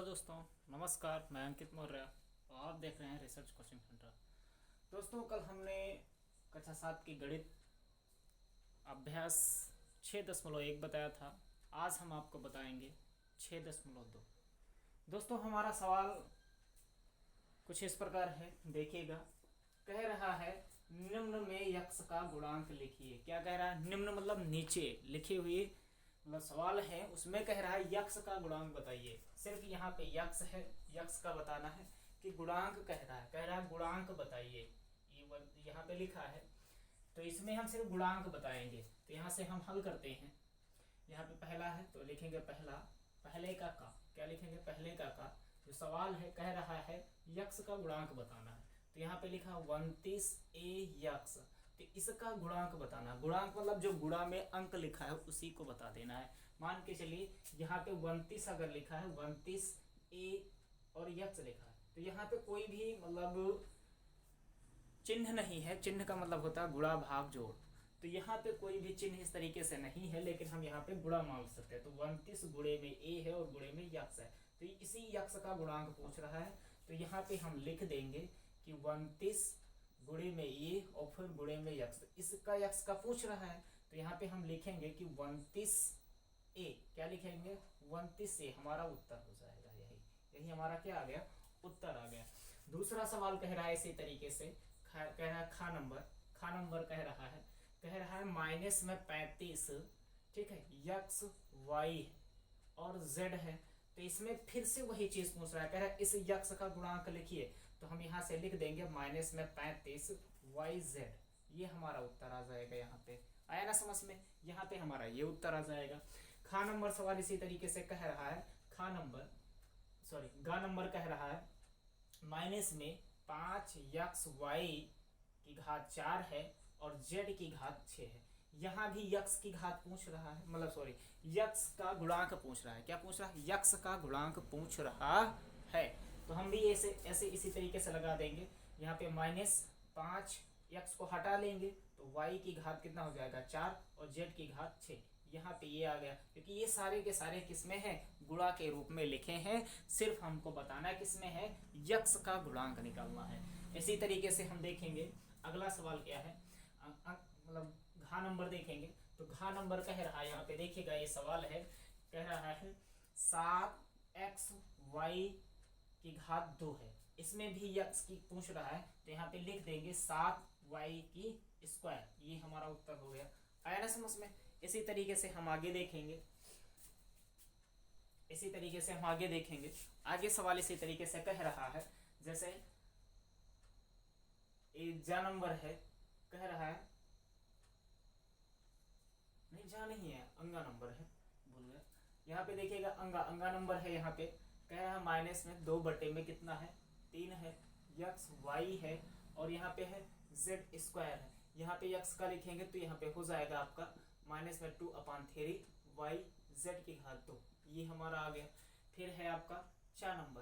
Hello दोस्तों, नमस्कार। मैं अंकित मौर्य और आप देख रहे हैं रिसर्च कोचिंग सेंटर। दोस्तों, कल हमने कक्षा 7 की गणित अभ्यास 6.1 बताया था। आज हम आपको बताएंगे 6.2। दोस्तों, हमारा सवाल कुछ इस प्रकार है, देखिएगा। कह रहा है निम्न में यक्ष का गुणांक लिखिए। क्या कह रहा है? निम्न मतलब नीचे लिखी हुई मतलब सवाल है, उसमें कह रहा है यक्ष का गुणांक बताइए। सिर्फ यहाँ पे यक्ष है, यक्ष का बताना है कि गुणांक कह रहा है गुणांक बताइए। ये यहाँ पे लिखा है, तो इसमें हम सिर्फ गुणांक बताएंगे। तो यहाँ से हम हल करते हैं। यहाँ पे पहला है तो लिखेंगे पहला, पहले का क्या लिखेंगे? पहले का जो सवाल है कह रहा है यक्ष का गुणांक बताना है। तो यहाँ पे लिखा 29a यक्ष। तो इसका गुणांक बताना। गुणांक मतलब जो गुणा में अंक लिखा है उसी को बता देना है। मान के चलिए यहाँ पे 29 अगर लिखा है, 29a और यक्ष लिखा है, तो यहाँ पे कोई भी मतलब चिन्ह नहीं है। चिन्ह का मतलब होता है गुणा भाग जोड़। तो यहाँ पे कोई भी चिन्ह इस तरीके से नहीं है, लेकिन हम यहाँ पे गुणा मान सकते हैं। तो 29 गुणे में a है और गुणे में यक्ष है, तो इसी यक्ष का गुणांक पूछ रहा है। तो यहाँ पे हम लिख देंगे कि 29 गुणे में a और फिर गुणे में यक्ष। इसका यक्ष का पूछ रहा है, तो यहाँ पे हम लिखेंगे कि 29a। क्या लिखेंगे? 29a हमारा उत्तर हो जाएगा। यही हमारा क्या आ गया? उत्तर आ गया। दूसरा सवाल कह रहा है इसी तरीके से, कह रहा है खा नंबर कह रहा है माइनस में 35, ठीक है, यक्स वाई और जेड है। तो इसमें फिर से वही चीज पूछ रहा है, कह रहा है इस यक्स का गुणांक लिखिए। तो हम यहाँ से लिख देंगे माइनस में 35 वाई जेड। ये हमारा उत्तर आ जाएगा। यहाँ पे आया ना समझ में? यहाँ पे हमारा ये उत्तर आ जाएगा। खा नंबर सवाल इसी तरीके से कह रहा है, गा नंबर कह रहा है माइनस में 5 यक्स वाई की घात 4 है और जेड की घात 6 है। यहाँ भी यक्स की घात पूछ रहा है, मतलब यक्स का गुणांक पूछ रहा है। क्या पूछ रहा है? यक्स का गुणांक पूछ रहा है। तो हम भी ऐसे इसी तरीके से लगा देंगे। यहाँ पे -5 यक्स को हटा लेंगे तो वाई की घात कितना हो जाएगा? 4 और जेड की घात 6। यहाँ पे ये आ गया, क्योंकि ये सारे के सारे किसमें है? गुणा के रूप में लिखे हैं। सिर्फ हमको बताना है किसमें है, यक्ष का गुणांक निकालना है। इसी तरीके से हम देखेंगे अगला सवाल क्या है, मतलब घा नंबर देखेंगे। तो घा नंबर कह रहा है, यहाँ पे देखिएगा ये सवाल है, कह रहा है 7x y की घात 2 है। इसमें भी यक्ष की पूछ रहा है, तो यहाँ पे लिख देंगे 7y की स्क्वायर। ये हमारा उत्तर हो गया। आया ना समझ में? इसी तरीके से हम आगे देखेंगे। आगे सवाल इसी तरीके से कह रहा है, जैसे जा नंबर है, कह रहा है नहीं, जा नहीं है, अंगा नंबर है, भूल गया। यहाँ पे देखिएगा अंगा नंबर है। यहाँ पे कह रहा है माइनस में 2 बटे में कितना है? 3 है, यक्स वाई है और यहाँ पे है जेड स्क्वायर है। यहाँ पे यक्स का लिखेंगे तो यहाँ पे हो जाएगा आपका -2/3 वाई जेड की घात 2। ये हमारा आ गया। फिर है आपका चा नंबर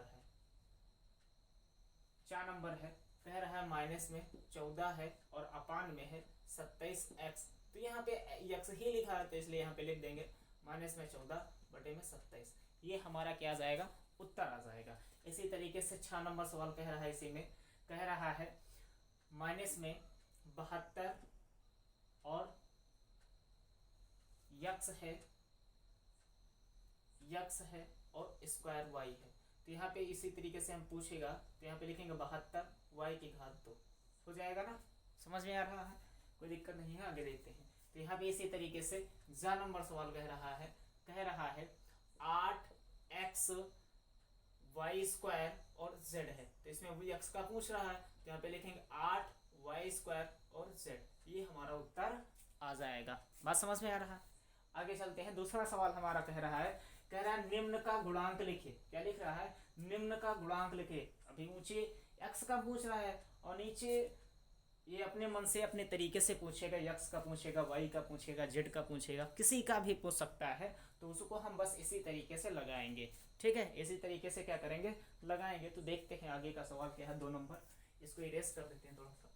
है, कह रहा है माइनस में 14 है और अपान में है 27x। तो यहाँ पे यक्स ही लिखा है, तो इसलिए यहाँ पे लिख देंगे -14 बटे में 27। ये हमारा क्या आ जाएगा? उत्तर आ जाएगा। इसी तरीके से 6 नंबर सवाल कह रहा है, इसी में कह रहा है माइनस में 72 और यक्स है और स्क्वायर वाई है। तो यहाँ पे इसी तरीके से हम पूछेगा, तो यहाँ पे लिखेंगे 72 वाई की घात 2। हो जाएगा ना? समझ में आ रहा है? कोई दिक्कत नहीं है, आगे देखते हैं। तो यहाँ पे इसी तरीके से जा नंबर सवाल कह रहा है 8x वाई स्क्वायर और z है। तो इसमें भी x का पूछ रहा है, तो यहाँ पे लिखेंगे 8y स्क्वायर और z। ये हमारा उत्तर आ जाएगा। बात समझ में आ रहा है? आगे चलते हैं। दूसरा सवाल हमारा कह रहा है निम्न का गुणांक लिखिए। क्या लिख रहा है? निम्न का गुणांक लिखिए। अभी ऊंचे x का पूछ रहा है और नीचे ये अपने मन से अपने तरीके से पूछेगा। यक्स का पूछेगा, वाई का पूछेगा, जेड का पूछेगा, किसी का भी पूछ सकता है। तो उसको हम बस इसी तरीके से लगाएंगे। ठीक है, इसी तरीके से क्या करेंगे? लगाएंगे। तो देखते हैं आगे का सवाल क्या है। 2 नंबर, इसको इरेज कर देते हैं थोड़ा सा।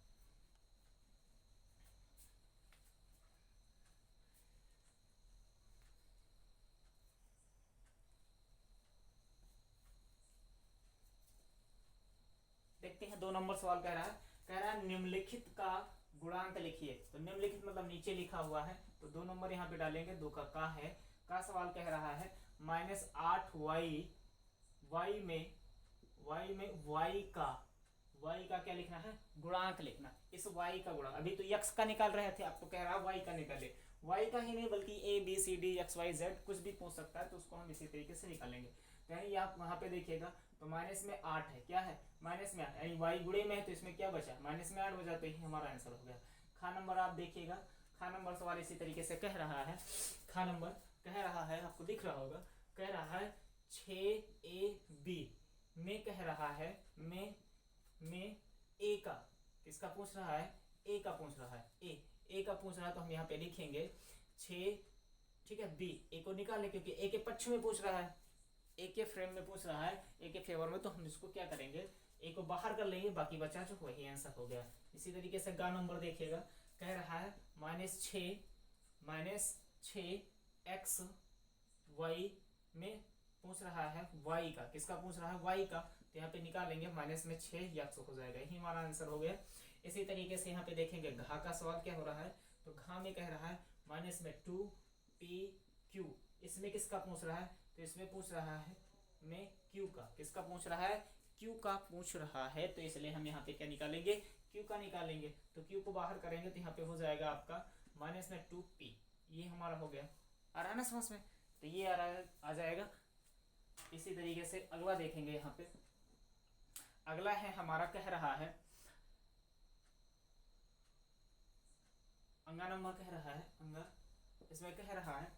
देखते हैं 2 नंबर सवाल कह रहा है निम्नलिखित का गुणांक लिखिए। तो निम्नलिखित मतलब नीचे लिखा हुआ है, तो 2 नंबर यहाँ पे डालेंगे। 2 का है का सवाल कह रहा है -8y y में y का क्या लिखना है, गुणांक लिखना। इस y का गुणांक, अभी तो x का निकाल रहे थे, अब तो कह रहा है y का निकाले। y का ही नहीं बल्कि a b c d x y z कुछ भी पूछ सकता है, तो उसको हम इसी तरीके से निकालेंगे। तो यानी आप वहां पे देखिएगा तो माइनस में 8 है, क्या है माइनस में 8, यानी y गुणे में है तो इसमें क्या बचा, माइनस में 8 बचा, तो यही हमारा आंसर हो गया। खा नंबर आप देखिएगा, खा नंबर सवाल इसी तरीके से कह रहा है। खा नंबर कह रहा है, आपको दिख रहा होगा, कह रहा है 6ab में कह रहा है में ए का, किसका पूछ रहा है, ए का पूछ रहा है, ए का पूछ रहा है। तो हम यहाँ पे लिखेंगे 6, ठीक है, बी, ए को निकाल ले क्योंकि ए के पक्ष में पूछ रहा है, ए के फ्रेम में पूछ रहा है, ए के फेवर में, तो हम इसको क्या करेंगे, ए को बाहर कर लेंगे, बाकी बचा जो वही आंसर हो गया। इसी तरीके से गा नंबर देखिएगा, कह रहा है -6 x y में पूछ रहा है y का, किसका पूछ रहा है, y का। तो यहाँ पे निकालेंगे, माइनस में 6 x हो जाएगा, यही हमारा आंसर हो गया। इसी तरीके से यहाँ पे देखेंगे घा का सवाल क्या हो रहा है, तो घा में कह रहा है -2pq, इसमें किसका पूछ रहा है, तो इसमें पूछ रहा है में q का, किसका पूछ रहा है, q का पूछ रहा है। तो इसलिए हम यहाँ पे क्या निकालेंगे, q का निकालेंगे। तो q को बाहर करेंगे तो यहाँ पे हो जाएगा आपका -2p, ये हमारा हो गया। आ रहा है ना समझ में, तो ये आ जाएगा। इसी तरीके से अगला देखेंगे, यहाँ पे अगला है हमारा, कह रहा है अंगा नंबर कह रहा है, अंगा, इसमें कह रहा है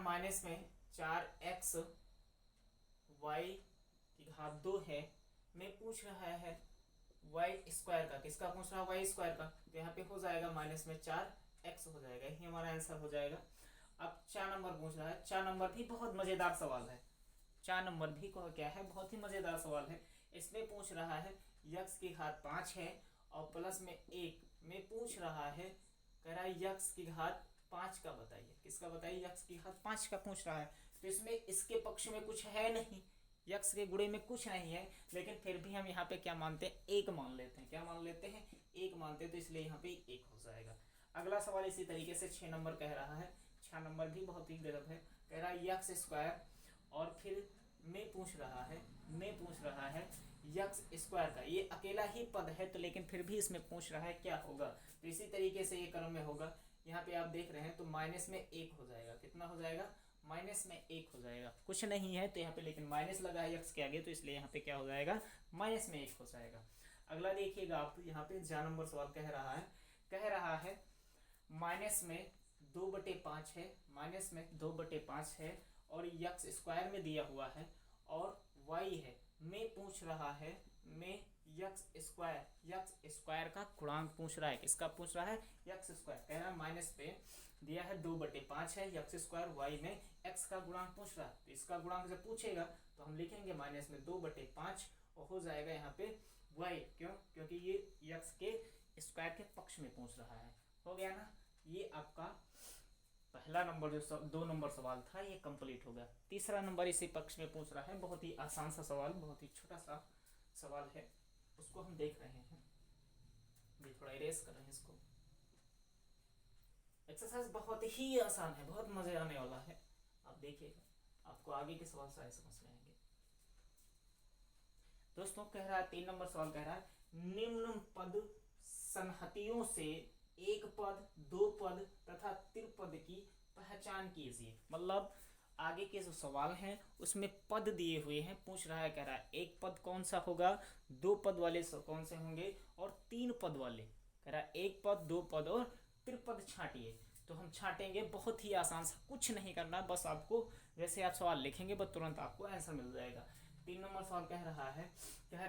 माइनस में 4x y की घात 2 है में पूछ रहा है y स्क्वायर का, किसका पूछ रहा है, y स्क्वायर का। तो यहाँ पे हो जाएगा माइनस में 4x हो जाएगा, यही हमारा आंसर हो जाएगा। अब 4 नंबर पूछ रहा है, 4 नंबर भी बहुत मजेदार सवाल है, 4 नंबर भी क्या है, बहुत ही मजेदार सवाल है। इसमें पूछ रहा है x की घात 5 है और प्लस में 1 में पूछ रहा है, कह रहा है x की घात 5 का बताइए, किसका बताइए, x की घात 5 का पूछ रहा है। तो इसमें इसके पक्ष में कुछ है नहीं, x के गुणे में कुछ नहीं है, लेकिन फिर भी हम यहाँ पे क्या मानते हैं, 1 मान लेते हैं, क्या मान लेते हैं, 1 मानते हैं, तो इसलिए यहाँ पे 1 हो जाएगा। अगला सवाल इसी तरीके से 6 नंबर कह रहा है, 6 नंबर भी बहुत ही गलत है, कह रहा है x स्क्वायर और फिर में पूछ रहा है x स्क्वायर का, ये अकेला ही पद है तो लेकिन फिर भी इसमें पूछ रहा है क्या होगा। तो इसी तरीके से ये क्रम में होगा, यहाँ पे आप देख रहे हैं तो माइनस में 1 हो जाएगा, कितना हो जाएगा, माइनस में 1 हो जाएगा, कुछ नहीं है तो यहाँ पे लेकिन माइनस लगा है x के आगे, तो इसलिए यहाँ पे क्या हो जाएगा, माइनस में 1 हो जाएगा। अगला देखिएगा आप, यहाँ पे 4 नंबर सवाल कह रहा है माइनस में 2/5 है, माइनस में 2/5 है और x स्क्वायर में दिया हुआ है और y है, में पूछ रहा है में x स्क्वायर का गुणांक पूछ रहा है, किसका पूछ रहा है, x स्क्वायर। कह रहा है माइनस पे दिया है 2/5 है, x स्क्वायर y में x का गुणांक पूछ रहा है। तो इसका गुणांक जब पूछेगा तो हम लिखेंगे माइनस में 2/5 और हो जाएगा यहाँ पे y, क्यों, क्योंकि ये x के स्क्वायर के पक्ष में पूछ रहा है। हो गया ना, ये आपका पहला नंबर जो 2 नंबर सवाल था ये कंप्लीट हो गया। तीसरा नंबर इसी पक्ष में पूछ रहा है, बहुत ही आसान सा सवाल, बहुत ही छोटा सा सवाल है, उसको हम देख रहे हैं, भी थोड़ा इरेज कर रहे हैं इसको। एक्सरसाइज बहुत ही आसान है, बहुत मजे आने वाला है, आप देखिएगा, आपको आगे के सवाल सारे समझ में आएंगे। दोस्तों कह रहा है 3 नंबर सवाल कह रहा है निम्न पद संहतियों से एक पद, 2 पद तथा त्रिपद की पहचान कीजिए। मतलब आगे के जो सवाल हैं उसमें पद दिए हुए हैं, पूछ रहा है, कह रहा है एक पद कौन सा होगा, 2 पद वाले कौन से होंगे और 3 पद वाले, कह रहा है एक पद, 2 पद और त्रिपद छांटिए। तो हम छांटेंगे, बहुत ही आसान सा, कुछ नहीं करना, बस आपको जैसे आप सवाल लिखेंगे बस तुरंत आपको आंसर मिल जाएगा। 3 नंबर सवाल कह रहा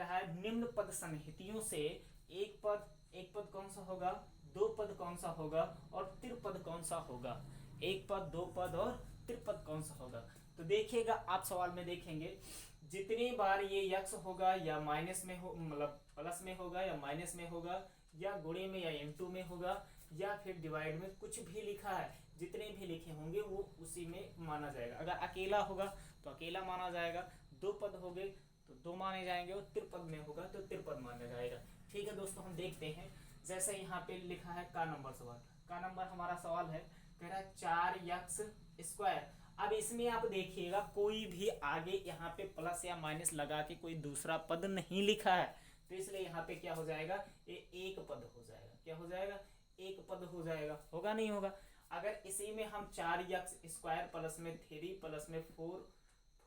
है निम्न पद संहितियों से एक पद कौन सा होगा, 2 पद कौन सा होगा और त्रिपद कौन सा होगा, एक पद, 2 पद और त्रिपद कौन सा होगा। तो देखिएगा आप सवाल में देखेंगे जितनी बार ये x होगा या माइनस में हो, मतलब प्लस में होगा या माइनस में होगा या गुणे में या इनटू में होगा या फिर डिवाइड में, कुछ भी लिखा है, जितने भी लिखे होंगे वो उसी में माना जाएगा। अगर अकेला होगा तो अकेला माना जाएगा, 2 पद हो गए तो 2 माने जाएंगे, और त्रिपद में होगा तो त्रिपद माना जाएगा। ठीक है दोस्तों, हम देखते हैं। जैसे यहाँ पे लिखा है का नंबर सवाल, का नंबर हमारा सवाल है, कह रहा है 4x²। अब इसमें आप देखिएगा कोई भी आगे यहाँ पे प्लस या माइनस लगा के कोई दूसरा पद नहीं लिखा है, तो इसलिए यहाँ पे क्या हो जाएगा, ये एक पद हो जाएगा। क्या हो जाएगा, एक पद हो जाएगा। होगा नहीं होगा। अगर इसी में हम 4x² प्लस में 3 प्लस में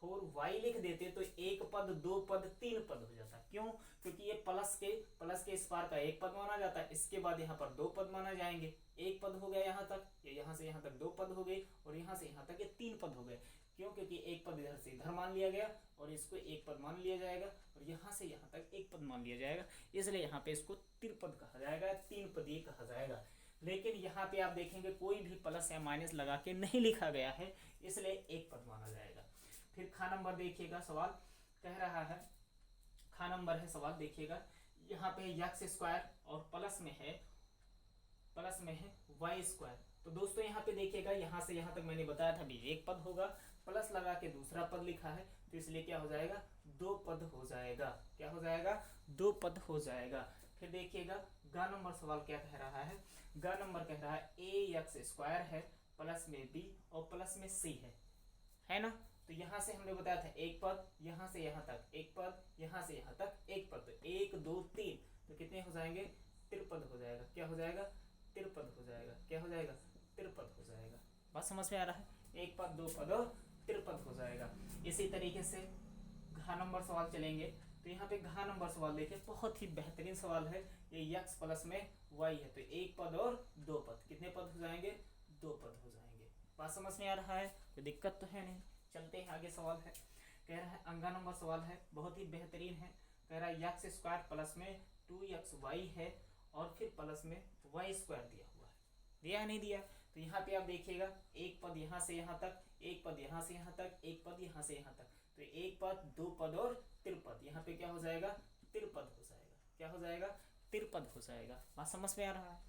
4y लिख देते तो एक पद, दो पद, तीन पद हो जाता। क्यों, क्योंकि ये प्लस के इस पार का एक पद माना जाता है, इसके बाद यहाँ पर दो पद माना जाएंगे। एक पद हो गया यहाँ तक, ये यहाँ से यहाँ तक दो पद हो गए, और यहाँ से यहाँ तक ये तीन पद हो गए। क्यों, क्योंकि एक पद इधर से इधर मान लिया गया, और इसको एक पद मान लिया जाएगा, और यहाँ से यहाँ तक एक पद मान लिया जाएगा, इसलिए यहाँ पे इसको त्रिपद कहा जाएगा, तीन पदीय कहा जाएगा। लेकिन यहाँ पे आप देखेंगे कोई भी प्लस या माइनस लगा के नहीं लिखा गया है, इसलिए एक पद माना जाएगा। फिर खा नंबर देखिएगा, सवाल कह रहा है, खा नंबर है सवाल, देखिएगा यहाँ पे x² और प्लस में है y²। तो दोस्तों यहाँ पे देखिएगा, यहाँ से यहाँ तक मैंने बताया था भी एक पद होगा, प्लस लगा के दूसरा पद लिखा है, तो इसलिए क्या हो जाएगा, दो पद हो जाएगा। क्या हो जाएगा, दो पद हो जाएगा। फिर देखिएगा ग नंबर सवाल क्या कह रहा है, ग नंबर कह रहा है ax² है, प्लस में b और प्लस में c है ना। तो यहाँ से हमने बताया था एक पद, यहाँ से यहाँ तक एक पद, यहाँ से यहाँ तक एक पद, तो 1 2 3, तो कितने हो जाएंगे, त्रिपद हो जाएगा। क्या हो जाएगा, त्रिपद हो जाएगा। क्या हो जाएगा, त्रिपद हो जाएगा। बात समझ में आ रहा है, एक पद, दो पद और त्रिपद हो जाएगा। इसी तरीके से घ नंबर सवाल चलेंगे, तो यहाँ पे घ नंबर सवाल देखिए, बहुत ही बेहतरीन सवाल है। ये x प्लस में y है, तो एक पद और दो पद, कितने पद हो जाएंगे, दो पद हो जाएंगे। बात समझ में आ रहा है, कोई दिक्कत तो है नहीं। चलते हैं आगे, सवाल है, कह रहा है अंगा नंबर सवाल है, बहुत ही बेहतरीन है। कह रहा है x² प्लस में 2xy है, और फिर प्लस में y² दिया हुआ है, दिया है नहीं दिया। तो यहाँ पे आप देखिएगा एक पद यहाँ से यहाँ तक, एक पद यहाँ से यहाँ तक, एक पद यहाँ से यहाँ तक, तो एक पद, दो पद और त्रिपद, यहाँ पे क्या हो जाएगा, त्रिपद हो जाएगा। क्या हो जाएगा, त्रिपद हो जाएगा। बात समझ में आ रहा है।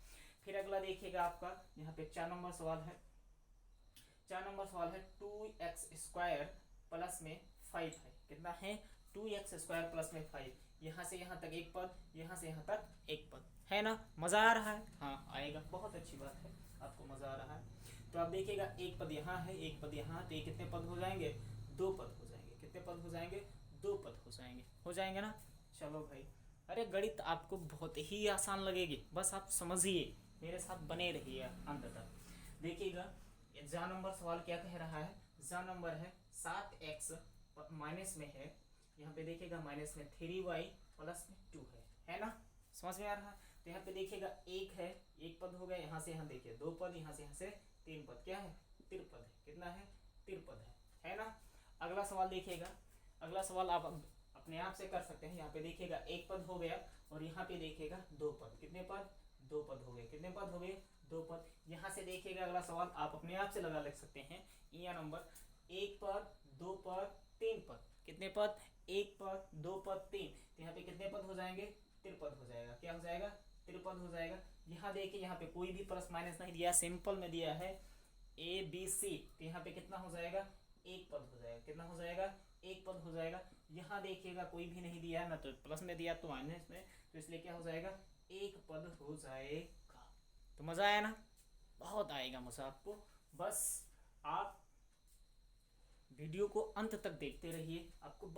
फिर अगला देखिएगा आपका, यहाँ पे 4 नंबर सवाल है, 4 नंबर सवाल है 2x² प्लस में 5 है। कितना है, 2x² प्लस में 5, यहाँ से यहाँ तक एक पद, यहाँ से यहाँ तक एक पद, है ना। मजा आ रहा है, हाँ आएगा, बहुत अच्छी बात है, आपको मजा आ रहा है। तो आप देखिएगा एक पद यहाँ है, एक पद यहाँ, तो ये कितने पद हो जाएंगे, दो पद हो जाएंगे। कितने पद हो जाएंगे, दो पद हो जाएंगे ना। चलो भाई, अरे गणित आपको बहुत ही आसान लगेगी, बस आप समझिए, मेरे साथ बने रहिए अंत तक। देखिएगा जा नंबर सवाल क्या कह रहा है, जा नंबर है 7x माइनस में है, यहाँ पे देखिएगा माइनस में 3y प्लस में 2 है ना। समझ में आ रहा है। तो यहाँ पे देखिएगा एक है, एक पद हो गया, यहाँ से यहाँ देखिए दो पद, यहाँ से तीन पद, क्या है, त्रिपद है। कितना है, त्रिपद है ना। अगला सवाल देखिएगा, अगला सवाल आप अपने आप से कर सकते हैं। यहाँ पे देखिएगा एक पद हो गया, और यहाँ पे देखिएगा दो पद, कितने पद, दो पद हो गए। कितने पद हो गए, दो पद। यहाँ से देखिएगा अगला सवाल आप अपने आप से लगा लिख सकते हैं, या नंबर एक पद, दो पद, तीन पद, कितने पद, एक पद, दो पद, तीन, तो यहाँ पे कितने पद हो जाएंगे, त्रिपद हो जाएगा। क्या हो जाएगा, त्रिपद हो जाएगा। यहाँ देखिए, यहाँ पे कोई भी प्लस माइनस नहीं दिया, सिंपल में दिया है ABC, तो यहाँ पे कितना हो जाएगा, एक पद हो जाएगा। कितना हो जाएगा, एक पद हो जाएगा। यहाँ देखिएगा कोई भी नहीं दिया है, ना तो प्लस में दिया तो माइनस में, तो इसलिए क्या हो जाएगा, एक पद हो जाएगा। तो मजा आया ना, बहुत आएगा मजा आपको। बस आप वीडियो को अंत तक देखते रहिए, आपको